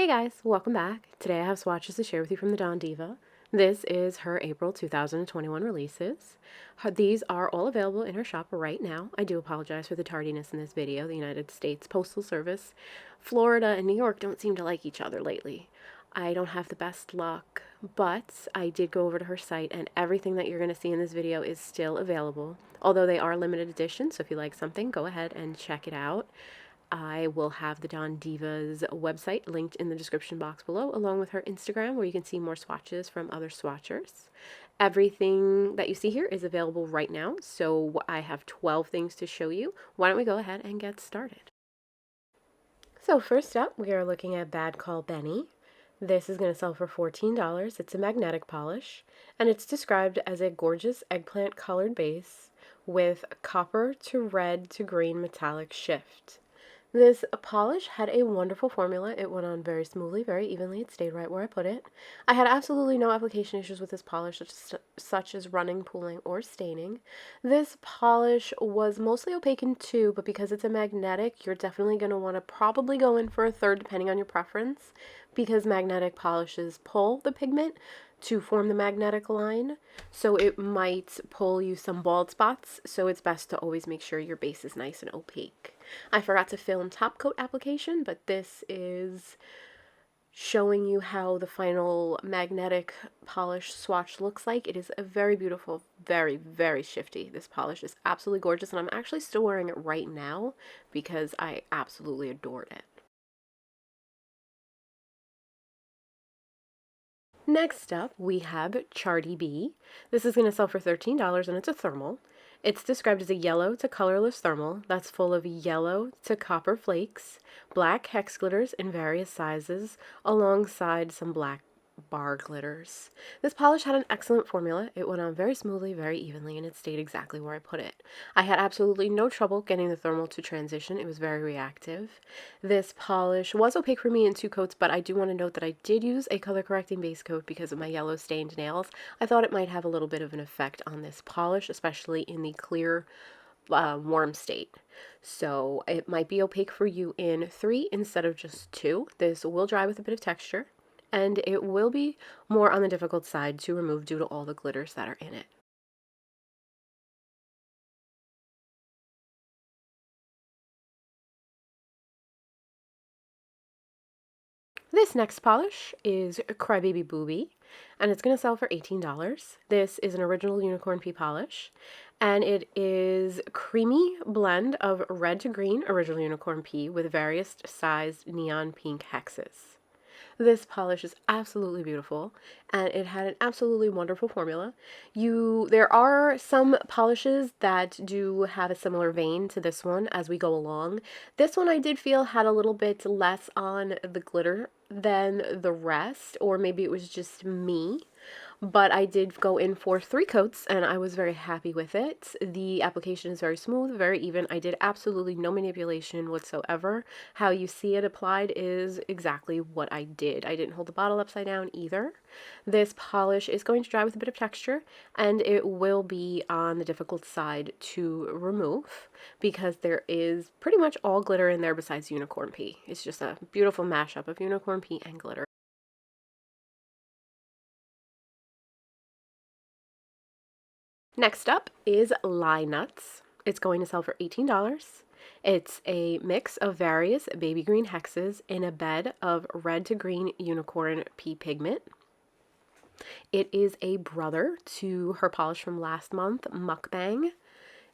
Hey guys, welcome back. Today I have swatches to share with you from the Deeva. This is her April 2021 releases. These are all available in her shop right now. I do apologize for the tardiness in this video. The United States Postal Service, Florida, and New York don't seem to like each other lately. I don't have the best luck, but I did go over to her site and everything that you're going to see in this video is still available. Although they are limited edition, so if you like something, go ahead and check it out. I will have the Deeva's website linked in the description box below, along with her Instagram, where you can see more swatches from other swatchers. Everything that you see here is available right now, so I have 12 things to show you. Why don't we go ahead and get started? So first up, we are looking at Badcall Benny. This is going to sell for $14. It's a magnetic polish, and it's described as a gorgeous eggplant colored base with copper to red to green metallic shift. This polish had a wonderful formula. It went on very smoothly, very evenly. It stayed right where I put it. I had absolutely no application issues with this polish, such as running, pooling, or staining. This polish was mostly opaque in two, but because it's a magnetic, you're definitely going to want to probably go in for a third depending on your preference, because magnetic polishes pull the pigment to form the magnetic line, so it might pull you some bald spots, so it's best to always make sure your base is nice and opaque. I forgot to film top coat application, but this is showing you how the final magnetic polish swatch looks like. It is a very beautiful, very, very shifty. This polish is absolutely gorgeous, and I'm actually still wearing it right now because I absolutely adored it. Next up, we have Chardi B. This is going to sell for $13 and it's a thermal. It's described as a yellow to colorless thermal that's full of yellow to copper flakes, black hex glitters in various sizes, alongside some black bar glitters. This polish had an excellent formula. It went on very smoothly, very evenly, and it stayed exactly where I put it. I had absolutely no trouble getting the thermal to transition. It was very reactive. This polish was opaque for me in two coats, but I do want to note that I did use a color correcting base coat because of my yellow stained nails. I thought it might have a little bit of an effect on this polish, especially in the clear warm state. So it might be opaque for you in 3 instead of just 2. This will dry with a bit of texture, and it will be more on the difficult side to remove due to all the glitters that are in it. This next polish is Crybaby Boobie, and it's going to sell for $18. This is an original unicorn pea polish, and it is creamy blend of red to green original unicorn pea with various sized neon pink hexes. This polish is absolutely beautiful, and it had an absolutely wonderful formula. There are some polishes that do have a similar vein to this one as we go along. This one I did feel had a little bit less on the glitter than the rest, or maybe it was just me. But I did go in for 3 coats and I was very happy with it. The application is very smooth, very even. I did absolutely no manipulation whatsoever. How you see it applied is exactly what I did. I didn't hold the bottle upside down either. This polish is going to dry with a bit of texture, and it will be on the difficult side to remove because there is pretty much all glitter in there besides unicorn pea. It's just a beautiful mashup of unicorn pea and glitter. Next up is Lye Nuts. It's going to sell for $18. It's a mix of various baby green hexes in a bed of red to green unicorn pea pigment. It is a brother to her polish from last month, Mukbang.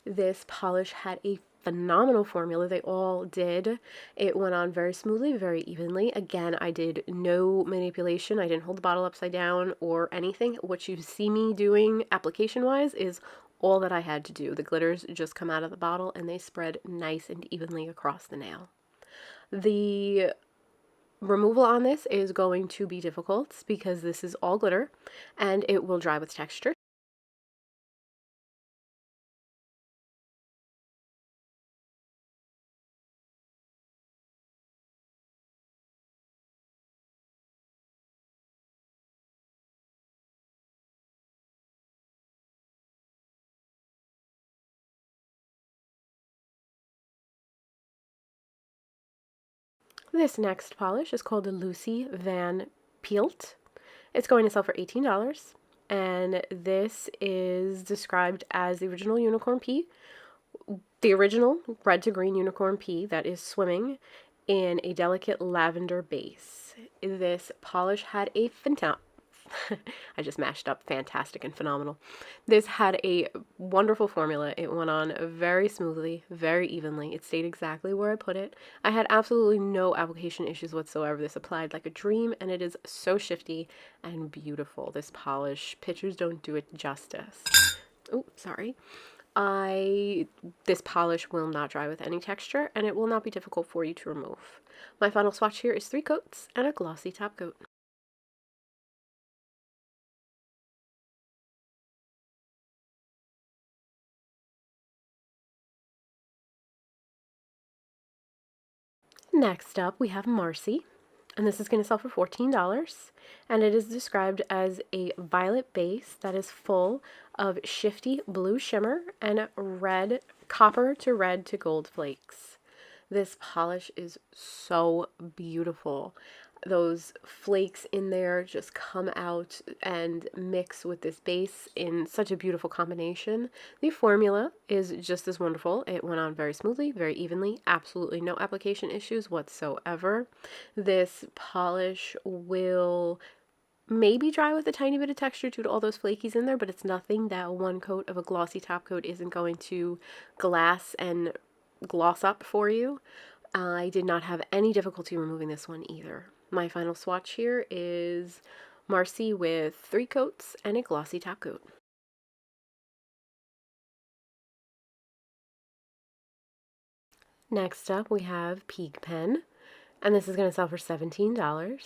This polish had a phenomenal formula. They all did. It went on very smoothly, very evenly. Again, I did no manipulation. I didn't hold the bottle upside down or anything. What you see me doing application-wise is all that I had to do. The glitters just come out of the bottle and they spread nice and evenly across the nail. The removal on this is going to be difficult because this is all glitter and it will dry with texture. This next polish is called Lucy Van Peelt. It's going to sell for $18. And this is described as the original unicorn pea, the original red to green unicorn pea that is swimming in a delicate lavender base. This polish had a I just mashed up fantastic and phenomenal. This had a wonderful formula. It went on very smoothly, very evenly. It stayed exactly where I put it. I had absolutely no application issues whatsoever. This applied like a dream, and it is so shifty and beautiful. This polish, pictures don't do it justice. Oh, sorry. This polish will not dry with any texture, and it will not be difficult for you to remove. My final swatch here is 3 coats and a glossy top coat. Next up, we have Marcy, and this is going to sell for $14, and it is described as a violet base that is full of shifty blue shimmer and red, copper to red to gold flakes. This polish is so beautiful. Those flakes in there just come out and mix with this base in such a beautiful combination. The formula is just as wonderful. It went on very smoothly, very evenly, absolutely no application issues whatsoever. This polish will maybe dry with a tiny bit of texture due to all those flakies in there, but it's nothing that one coat of a glossy top coat isn't going to glass and gloss up for you. I did not have any difficulty removing this one either. My final swatch here is Marcy with 3 coats and a glossy top coat. Next up, we have Peak Pen, and this is going to sell for $17.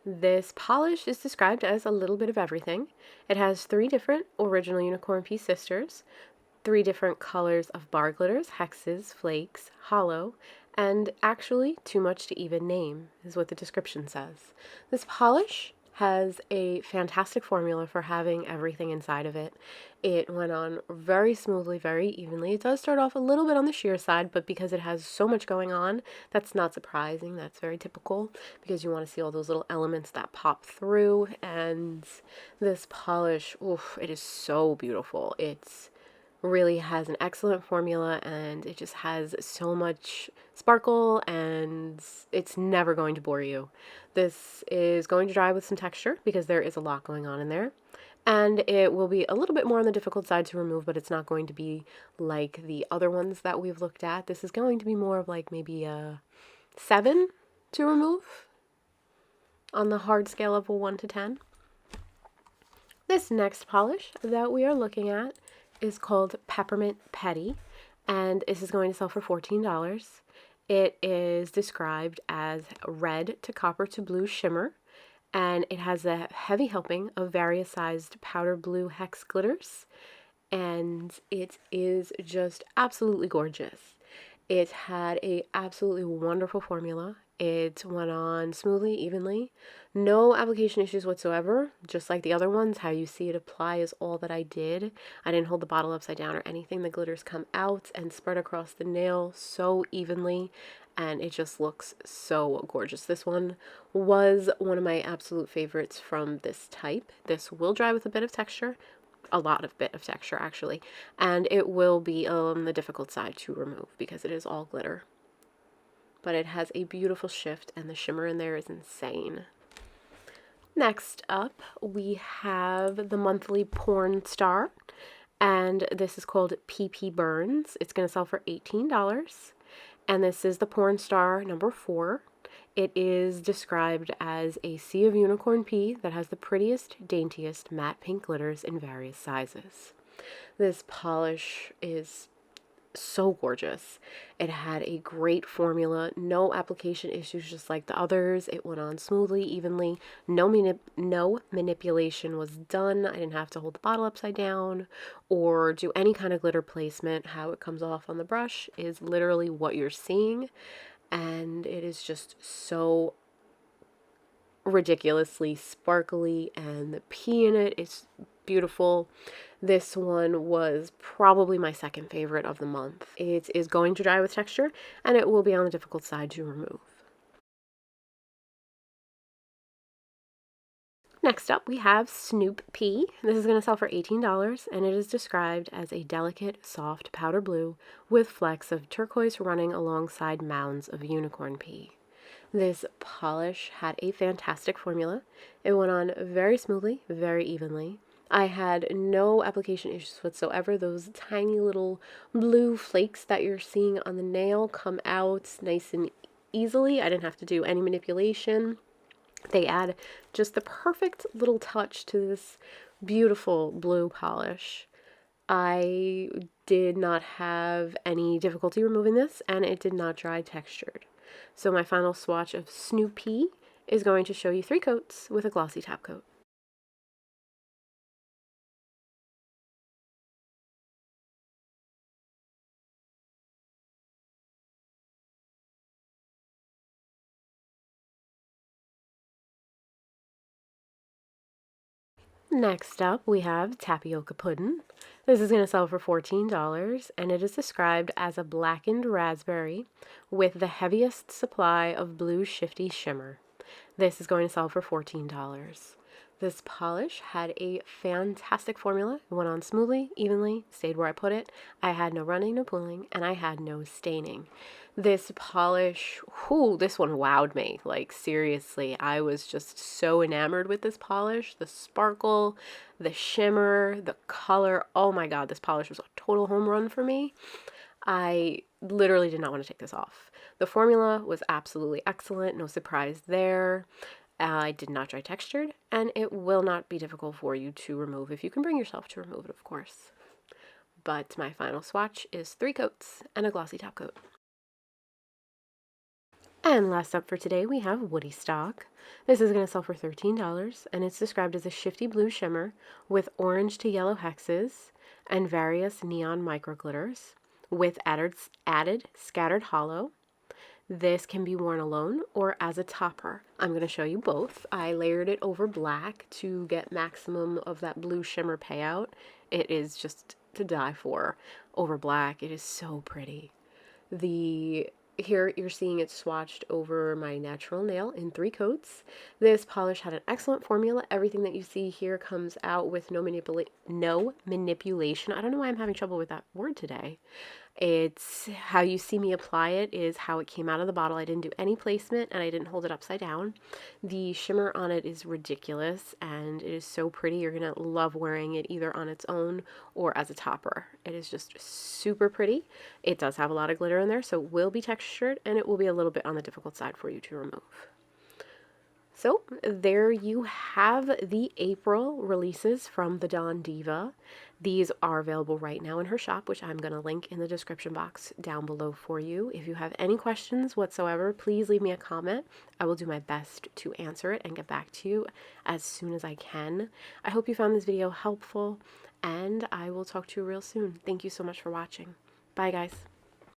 This polish is described as a little bit of everything. It has 3 different original unicorn pea sisters, 3 different colors of bar glitters, hexes, flakes, hollow, and actually too much to even name is what the description says. This polish has a fantastic formula for having everything inside of it. It went on very smoothly, very evenly. It does start off a little bit on the sheer side, but because it has so much going on, that's not surprising. That's very typical because you want to see all those little elements that pop through. And this polish, oof, it is so beautiful. It's really has an excellent formula, and it just has so much sparkle, and it's never going to bore you. This is going to dry with some texture because there is a lot going on in there, and it will be a little bit more on the difficult side to remove, but it's not going to be like the other ones that we've looked at. This is going to be more of like maybe a 7 to remove on the hard scale of a 1 to 10. This next polish that we are looking at is called Peppermint Petty, and this is going to sell for $14. It is described as red to copper to blue shimmer, and it has a heavy helping of various sized powder blue hex glitters, and it is just absolutely gorgeous. It had a absolutely wonderful formula. It went on smoothly, evenly. No application issues whatsoever. Just like the other ones, how you see it apply is all that I did. I didn't hold the bottle upside down or anything. The glitters come out and spread across the nail so evenly, and it just looks so gorgeous. This one was one of my absolute favorites from this type. This will dry with a bit of texture, a lot of bit of texture actually, and it will be on the difficult side to remove because it is all glitter. But it has a beautiful shift, and the shimmer in there is insane. Next up, we have the monthly Pourn star, and this is called PPBurns. It's going to sell for $18, and this is the Pourn star number 4. It is described as a sea of unicorn pea that has the prettiest, daintiest matte pink glitters in various sizes. This polish is so gorgeous. It had a great formula, no application issues just like the others. It went on smoothly, evenly. No manipulation was done. I didn't have to hold the bottle upside down or do any kind of glitter placement. How it comes off on the brush is literally what you're seeing, and it is just so ridiculously sparkly, and the pea in it is beautiful. This one was probably my second favorite of the month. It is going to dry with texture, and it will be on the difficult side to remove. Next up, we have Snoop P. This is going to sell for $18, and it is described as a delicate, soft powder blue with flecks of turquoise running alongside mounds of unicorn pea. This polish had a fantastic formula. It went on very smoothly, very evenly. I had no application issues whatsoever. Those tiny little blue flakes that you're seeing on the nail come out nice and easily. I didn't have to do any manipulation. They add just the perfect little touch to this beautiful blue polish. I did not have any difficulty removing this, and it did not dry textured. So my final swatch of Snoop P is going to show you 3 coats with a glossy top coat. Next up, we have Tapioca Puddin. This is going to sell for $14, and it is described as a blackened raspberry with the heaviest supply of blue shifty shimmer. This is going to sell for $14. This polish had a fantastic formula. It went on smoothly, evenly, stayed where I put it. I had no running, no pooling, and I had no staining. This polish, this one wowed me. Like, seriously, I was just so enamored with this polish. The sparkle, the shimmer, the color. Oh my god, this polish was a total home run for me. I literally did not want to take this off. The formula was absolutely excellent. No surprise there. I did not dry textured, and it will not be difficult for you to remove if you can bring yourself to remove it, of course. But my final swatch is 3 coats and a glossy top coat. And last up for today, we have Woody Stock. This is going to sell for $13, and it's described as a shifty blue shimmer with orange to yellow hexes and various neon micro glitters with added scattered hollow. This can be worn alone or as a topper. I'm going to show you both. I layered it over black to get maximum of that blue shimmer payout. It is just to die for over black. It is so pretty. Here you're seeing it swatched over my natural nail in 3 coats. This polish had an excellent formula. Everything that you see here comes out with no manipulation. I don't know why I'm having trouble with that word today. It's how you see me apply it is how it came out of the bottle. I didn't do any placement, and I didn't hold it upside down. The shimmer on it is ridiculous, and it is so pretty. You're going to love wearing it either on its own or as a topper. It is just super pretty. It does have a lot of glitter in there, so it will be textured, and it will be a little bit on the difficult side for you to remove. So there you have the April releases from the Dawn Diva. These are available right now in her shop, which I'm going to link in the description box down below for you. If you have any questions whatsoever, please leave me a comment. I will do my best to answer it and get back to you as soon as I can. I hope you found this video helpful, and I will talk to you real soon. Thank you so much for watching. Bye, guys.